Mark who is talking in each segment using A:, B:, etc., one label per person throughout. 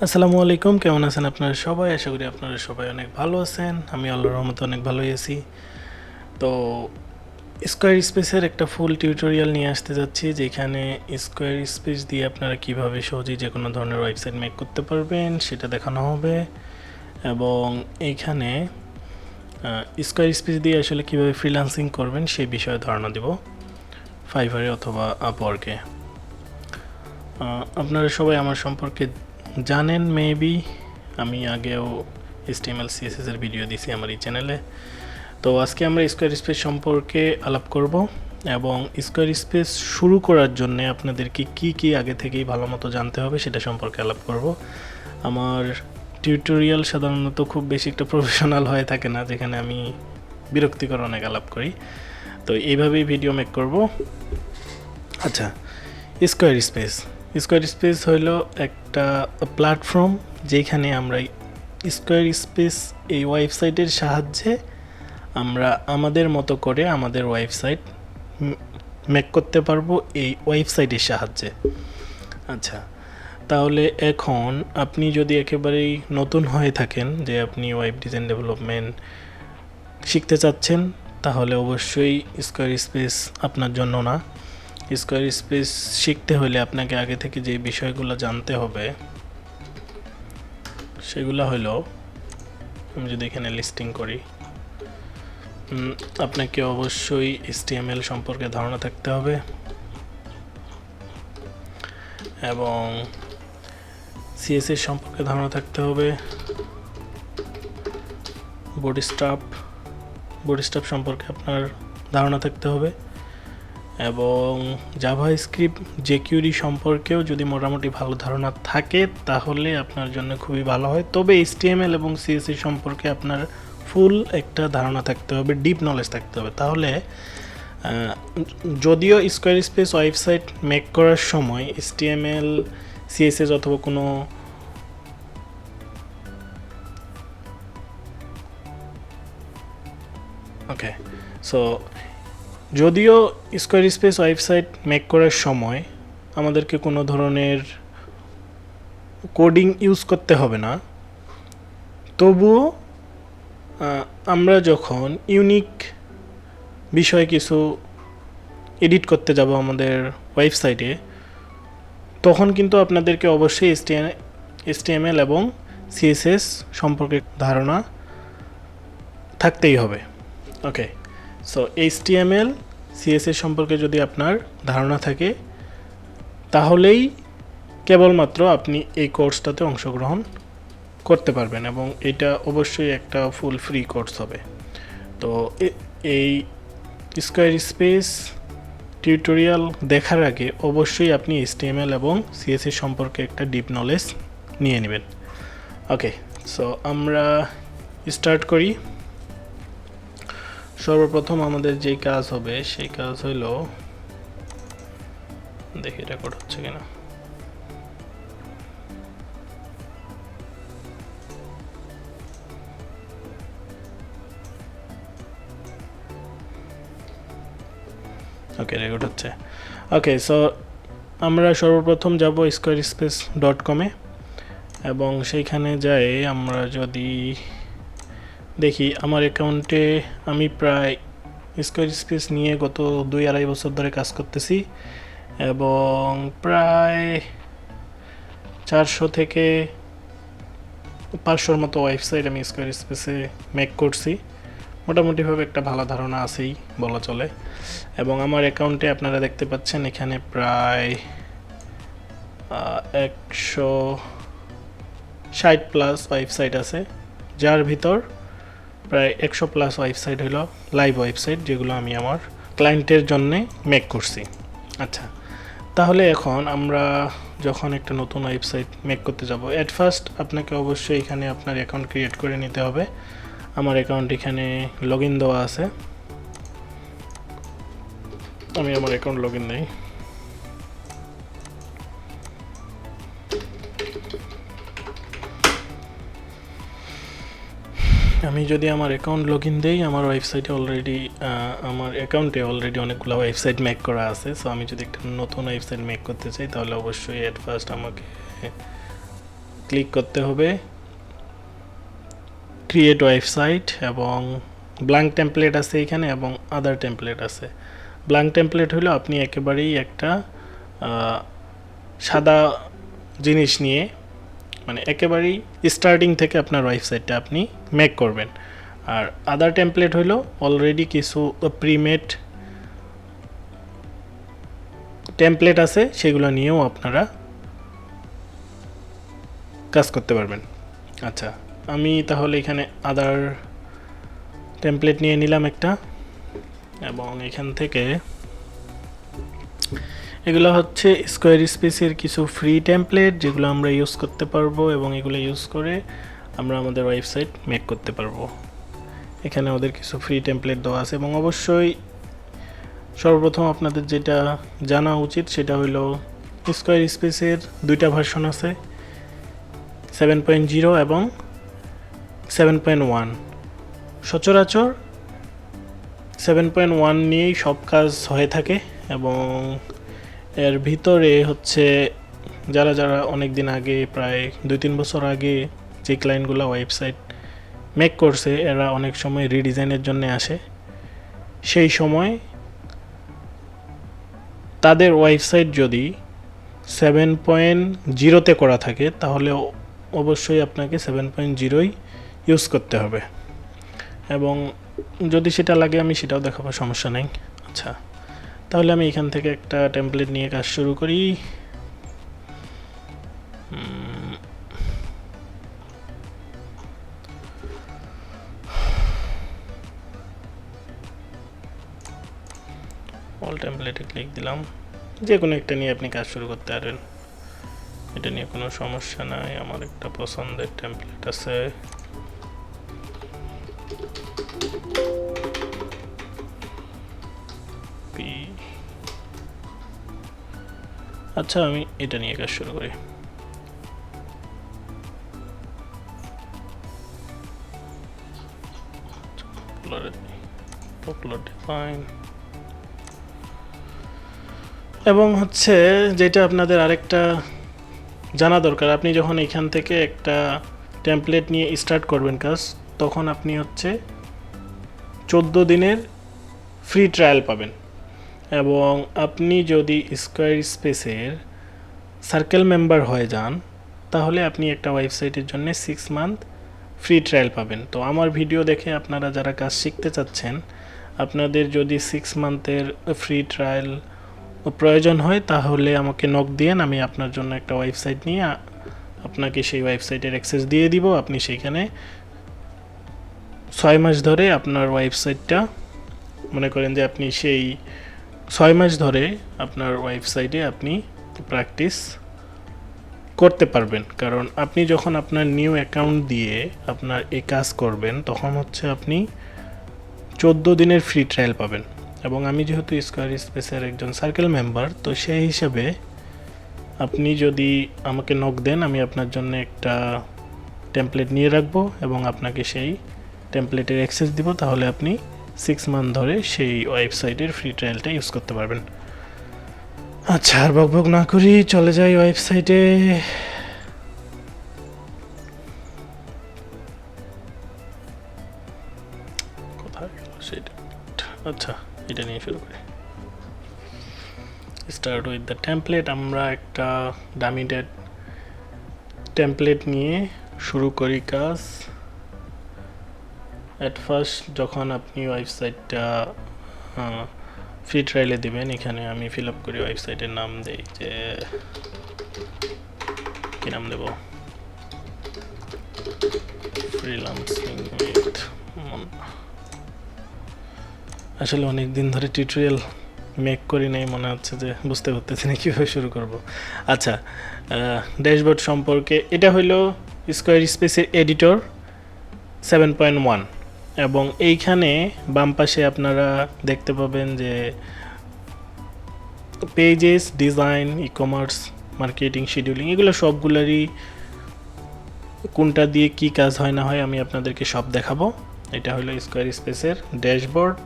A: আসসালামু আলাইকুম, কেমন আছেন আপনারা সবাই? আশা করি আপনারা সবাই অনেক ভালো আছেন। আমি আল্লাহর রহমতে অনেক ভালোই আছি। তো স্কোয়ার স্পেসের একটা ফুল টিউটোরিয়াল নিয়ে আসতে যাচ্ছি, যেখানে স্কোয়ার স্পেস দিয়ে আপনারা কিভাবে সহজেই যে কোনো ধরনের ওয়েবসাইট মেক করতে পারবেন সেটা দেখানো হবে। এবং এইখানে স্কোয়ার স্পেস দিয়ে আসলে কিভাবে ফ্রিল্যান্সিং করবেন সেই বিষয়ে ধারণা দেব ফাইভারে অথবা আপওয়ার্কে। আপনারা সবাই আমার সম্পর্কে জানেন মেবি, আমি আগেও HTML CSS এর ভিডিও দিছি আমার এই চ্যানেলে। তো আজকে আমরা স্কোয়ার স্পেস সম্পর্কে আলাপ করব এবং স্কোয়ার স্পেস শুরু করার জন্য আপনাদেরকে কি আগে থেকেই ভালো মতো জানতে হবে সেটা সম্পর্কে আলাপ করব। আমার টিউটোরিয়াল সাধারণত খুব বেশি একটা প্রফেশনাল হয়ে থাকে না, যেখানে আমি বিরক্তিকর অনেক আলাপ করি। তো এইভাবেই ভিডিও মেক করব। আচ্ছা, স্কোয়ার স্পেস হলো একটা প্ল্যাটফর্ম যেখানে আমরা স্কোয়ার স্পেস এই ওয়েবসাইটের সাহায্যে আমরা আমাদের মতো করে আমাদের ওয়েবসাইট মেক করতে পারবো এই ওয়েবসাইটের সাহায্যে। আচ্ছা, তাহলে এখন আপনি যদি একেবারেই নতুন হয়ে থাকেন, যে আপনি ওয়েব ডিজাইন ডেভেলপমেন্ট শিখতে চাচ্ছেন, তাহলে অবশ্যই স্কোয়ার স্পেস আপনার জন্য না। স্কোয়ার স্পেস শিখতে হলে আপনাকে আগে থেকে যে বিষয়গুলো জানতে হবে সেগুলো হলো, আমি যদি এখানে লিস্টিং করি, আপনাকে অবশ্যই HTML সম্পর্কে ধারণা থাকতে হবে এবং CSS সম্পর্কে ধারণা থাকতে হবে, বডি স্টাফ সম্পর্কে আপনার ধারণা থাকতে হবে এবং জাভাস্ক্রিপ্ট jQuery সম্পর্কেও যদি মোটামুটি ভালো ধারণা থাকে তাহলে আপনার জন্য খুবই ভালো হয়। তবে HTML এবং CSS সম্পর্কে আপনার ফুল একটা ধারণা থাকতে হবে, ডিপ নলেজ থাকতে হবে। তাহলে যদিও স্কোয়ার স্পেস ওয়েবসাইট মেক করার সময় HTML CSS অথবা কোনো যদিও স্কোয়ার স্পেস ওয়েবসাইট মেক করার সময় আমাদেরকে কোনো ধরনের কোডিং ইউজ করতে হবে না, তবুও আমরা যখন ইউনিক বিষয় কিছু এডিট করতে যাব আমাদের ওয়েবসাইটে, তখন কিন্তু আপনাদেরকে অবশ্যই HTML এবং CSS সম্পর্কে ধারণা থাকতেই হবে। ওকে, সো HTML CSS সম্পর্কে যদি আপনার ধারণা থাকে তাহলেই কেবলমাত্র আপনি এই কোর্সটাতে অংশগ্রহণ করতে পারবেন এবং এটা অবশ্যই একটা ফুল ফ্রি কোর্স হবে। তো এই স্কোয়ার স্পেস টিউটোরিয়াল দেখার আগে অবশ্যই আপনি HTML এবং CSS সম্পর্কে একটা ডিপ নলেজ নিয়ে নেবেন। ওকে, সো আমরা স্টার্ট করি। সর্বপ্রথম আমাদের যে কাজ হবে সেই কাজ হলো, দেখি রেকর্ড হচ্ছে কিনা। ওকে, রেকর্ড হচ্ছে। ওকে, সো আমরা সর্বপ্রথম যাব squarespace.com-এ এবং সেইখানে যাই আমরা যদি দেখি আমার অ্যাকাউন্টে আমি প্রায় স্কোয়ার স্পেস নিয়ে গত 2-2.5 বছর ধরে কাজ করতেছি এবং প্রায় 400 থেকে 500-র মতো ওয়েবসাইট আমি স্কোয়ার স্পেসে মেক করছি। মোটামুটিভাবে একটা ভালো ধারণা আছেই বলা চলে। এবং আমার অ্যাকাউন্টে আপনারা দেখতে পাচ্ছেন এখানে প্রায় 160+ ওয়েবসাইট আছে, যার ভিতর প্রায় 100+ ওয়েবসাইট হলো লাইভ ওয়েবসাইট, যেগুলো আমি আমার ক্লায়েন্টের জন্যে মেক করছি। আচ্ছা, তাহলে এখন আমরা যখন একটা নতুন ওয়েবসাইট মেক করতে যাব, এট ফার্স্ট আপনাকে অবশ্যই এখানে আপনার অ্যাকাউন্ট ক্রিয়েট করে নিতে হবে। আমার অ্যাকাউন্ট এখানে লগ ইন দেওয়া আছে, আমি আমার অ্যাকাউন্ট লগ ইন দিই। আমি যদি আমার অ্যাকাউন্ট লগ ইন দিই, আমার ওয়েবসাইটে অলরেডি আমার অ্যাকাউন্টে অলরেডি অনেকগুলো ওয়েবসাইট মেক করা আছে। সো আমি যদি একটা নতুন ওয়েবসাইট মেক করতে চাই তাহলে অবশ্যই এট ফার্স্ট আমাকে ক্লিক করতে হবে ক্রিয়েট ওয়েবসাইট এবং ব্ল্যাঙ্ক টেমপ্লেট আছে এখানে এবং আদার টেমপ্লেট আছে। ব্ল্যাঙ্ক টেমপ্লেট হলো আপনি একেবারেই একটা সাদা জিনিস নিয়ে মানে একেবারেই স্টার্টিং থেকে আপনার ওয়েবসাইটটা আপনি মেক করবেন। আর আদার টেমপ্লেট হলো অলরেডি কিছু প্রিমেড টেমপ্লেট আছে, সেগুলো নিয়েও আপনারা কাজ করতে পারবেন। আচ্ছা, আমি তাহলে এখানে আদার টেমপ্লেট নিয়ে নিলাম একটা, এবং এখান থেকে এগুলো হচ্ছে স্কোয়ারস্পেসের কিছু ফ্রি টেমপ্লেট যেগুলো আমরা ইউজ করতে পারবো, এবং এগুলো ইউজ করে আমরা আমাদের ওয়েবসাইট মেক করতে পারবো। এখানে ওদের কিছু ফ্রি টেমপ্লেট দেওয়া আছে, এবং অবশ্যই সর্বপ্রথম আপনাদের যেটা জানা উচিত সেটা হলো স্কোয়ারস্পেসের দুইটা ভার্সন আছে, 7.0 এবং 7.1। সচরাচর 7.1 নিয়েই সব কাজ হয়ে থাকে, এবং এর ভিতরে হচ্ছে যারা যারা অনেক দিন আগে প্রায় 2-3 বছর আগে যে ক্লায়েন্টগুলো ওয়েবসাইট মেক করছে এরা অনেক সময় রিডিজাইনের জন্য আসে। সেই সময় তাদের ওয়েবসাইট যদি 7.0-তে করা থাকে তাহলে অবশ্যই আপনাকে 7.0-ই ইউজ করতে হবে, এবং যদি সেটা লাগে আমি সেটাও দেখাবো, সমস্যা নেই। আচ্ছা, তাহলে আমি এখান থেকে একটা টেমপ্লেট নিয়ে কাজ শুরু করি। অল টেমপ্লেটে ক্লিক দিলাম, যে কোনো একটা নিয়ে আপনি কাজ শুরু করতে পারেন, এটা নিয়ে কোনো সমস্যা নাই। আমার একটা পছন্দের টেমপ্লেট আছে, আচ্ছা আমি এটা নিয়ে কাজ শুরু করি। এবং হচ্ছে যেটা আপনাদের আরেকটা জানা দরকার, আপনি যখন এখান থেকে একটা টেমপ্লেট নিয়ে স্টার্ট করবেন কাজ, তখন আপনি হচ্ছে 14 দিনের ফ্রি ট্রায়াল পাবেন, এবং আপনি যদি স্কোয়ারস্পেসের সার্কেল মেম্বার হয়ে যান তাহলে আপনি একটা ওয়েবসাইটের জন্য 6 মান্থ ফ্রি ট্রায়াল পাবেন। তো আমার ভিডিও দেখে আপনারা যারা কাজ শিখতে চাচ্ছেন, আপনাদের যদি 6 মান্থের ফ্রি ট্রায়াল প্রয়োজন হয় তাহলে আমাকে নক দিয়েন, আমি আপনার জন্য একটা ওয়েবসাইট নিয়ে আপনাকে সেই ওয়েবসাইটের অ্যাক্সেস দিয়ে দিব। আপনি সেইখানে 6 মাস ধরে আপনার ওয়েবসাইটটা, মনে করেন যে আপনি সেই 6 মাস ধরে আপনার ওয়েবসাইটে আপনি প্র্যাকটিস করতে পারবেন। কারণ আপনি যখন আপনার নিউ অ্যাকাউন্ট দিয়ে আপনার এই কাজ করবেন তখন হচ্ছে আপনি 14 দিনের ফ্রি ট্রায়াল পাবেন, এবং আমি যেহেতু স্কোয়ারস্পেসের একজন সার্কেল মেম্বার, তো সেই হিসাবে আপনি যদি আমাকে নক দেন আমি আপনার জন্য একটা টেমপ্লেট নিয়ে রাখবো এবং আপনাকে সেই টেমপ্লেটের অ্যাক্সেস দিব, তাহলে আপনি 6 মান্থ ধরে সেই ওয়েবসাইটের ফ্রি ট্রায়ালটা ইউজ করতে পারবেন। আচ্ছা, আর বকবক না করি চলে যাই ওয়েবসাইটে। কোথায় গেল সেটা? আচ্ছা, এটা নিয়ে শুরু করি। Start with the template. আমরা একটা ডামি টেমপ্লেট নিয়ে শুরু করি কাজ। অ্যাট ফার্স্ট যখন আপনি ওয়েবসাইটটা ফ্রি ট্রায়ালে দেবেন, এখানে আমি ফিল আপ করি ওয়েবসাইটের নাম দেই, যে কি নাম দেব, ফ্রিল্যান্সিং উইথ মুন্না। আসলে অনেক দিন ধরে টিউটোরিয়াল মেক করি নাই, মনে হচ্ছে যে বুঝতে পারতেছি না কীভাবে শুরু করব। আচ্ছা, ড্যাশবোর্ড সম্পর্কে, এটা হলো স্কোয়ারস্পেসের এডিটর 7.1, এবং এইখানে বাম পাশে আপনারা দেখতে পাবেন যে pages, design, e commerce, marketing, scheduling, এগুলো সবগুলোরই কোনটা দিয়ে কি কাজ হয় না হয় আমি আপনাদেরকে সব দেখাবো। এটা হলো স্কোয়ারস্পেসের ড্যাশবোর্ড।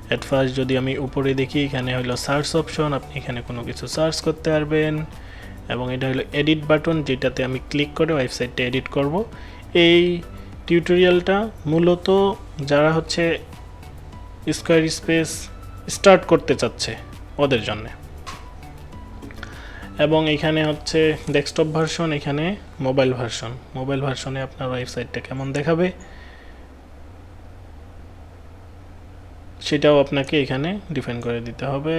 A: অ্যাট ফার্স্ট যদি আমি উপরে দেখি, এখানে হলো সার্চ অপশন, আপনি এখানে কোনো কিছু সার্চ করতে পারবেন, এবং এটা হলো এডিট বাটন, যেটাতে আমি ক্লিক করে ওয়েবসাইটটা এডিট করব। এই টিউটোরিয়ালটা মূলত যারা হচ্ছে স্কোয়ারস্পেস স্টার্ট করতে চাচ্ছে ওদের জন্য। এবং এখানে হচ্ছে ডেস্কটপ ভার্সন, এখানে মোবাইল ভার্সন। মোবাইল ভার্সনে আপনার ওয়েবসাইটটা কেমন দেখাবে সেটাও আপনাকে এখানে ডিফাইন করে দিতে হবে।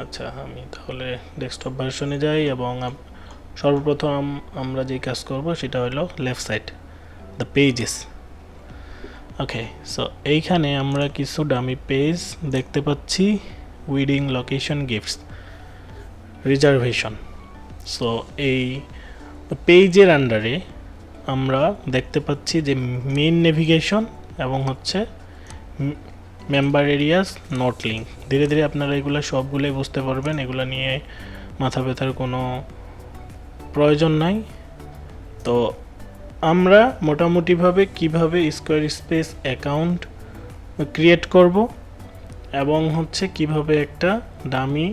A: আচ্ছা, আমি তাহলে ডেস্কটপ ভার্সনে যাই এবং সর্বপ্রথম আমরা যে কাজ করব সেটা হলো left side, the pages. Okay, so এইখানে আমরা কিছু ডামি পেজ দেখতে পাচ্ছি, weeding, location, gifts, reservation. So এই পেজের আন্ডারে আমরা দেখতে পাচ্ছি যে মেইন নেভিগেশন এবং হচ্ছে মেম্বার এরিয়াস, নোট লিঙ্ক। ধীরে ধীরে আপনারা এগুলো সবগুলোই বুঝতে পারবেন, এগুলো নিয়ে মাথা ব্যথার কোনো প্রয়োজন নাই। তো আমরা মোটামুটিভাবে কিভাবে স্কোয়ারস্পেস অ্যাকাউন্ট ক্রিয়েট করব এবং হচ্ছে কিভাবে একটা ডামি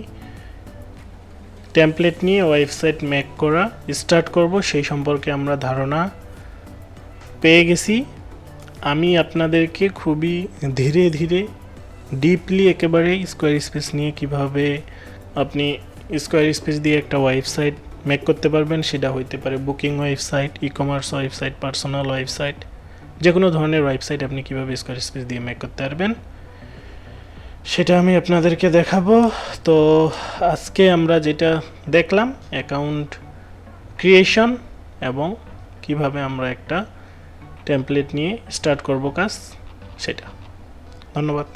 A: টেমপ্লেট নিয়ে ওয়েবসাইট মেক করা স্টার্ট করব সেই সম্পর্কে আমরা ধারণা পেয়ে গেছি। আমি আপনাদেরকে খুবই ধীরে ধীরে ডিপলি একেবারে স্কোয়ারস্পেস নিয়ে কিভাবে আপনি স্কোয়ারস্পেস দিয়ে একটা ওয়েবসাইট মেক করতে পারবেন, সেটা হইতে পারে booking website, e commerce website, personal website, যে কোনো ধরনের ওয়েবসাইট আপনি কিভাবে স্কোয়ারস্পেস দিয়ে মেক করতে পারবেন সেটা আমি আপনাদেরকে দেখাবো। তো আজকে আমরা যেটা দেখলাম অ্যাকাউন্ট ক্রিয়েশন এবং কিভাবে আমরা একটা টেমপ্লেট নিয়ে স্টার্ট করব কাজ, সেটা। ধন্যবাদ।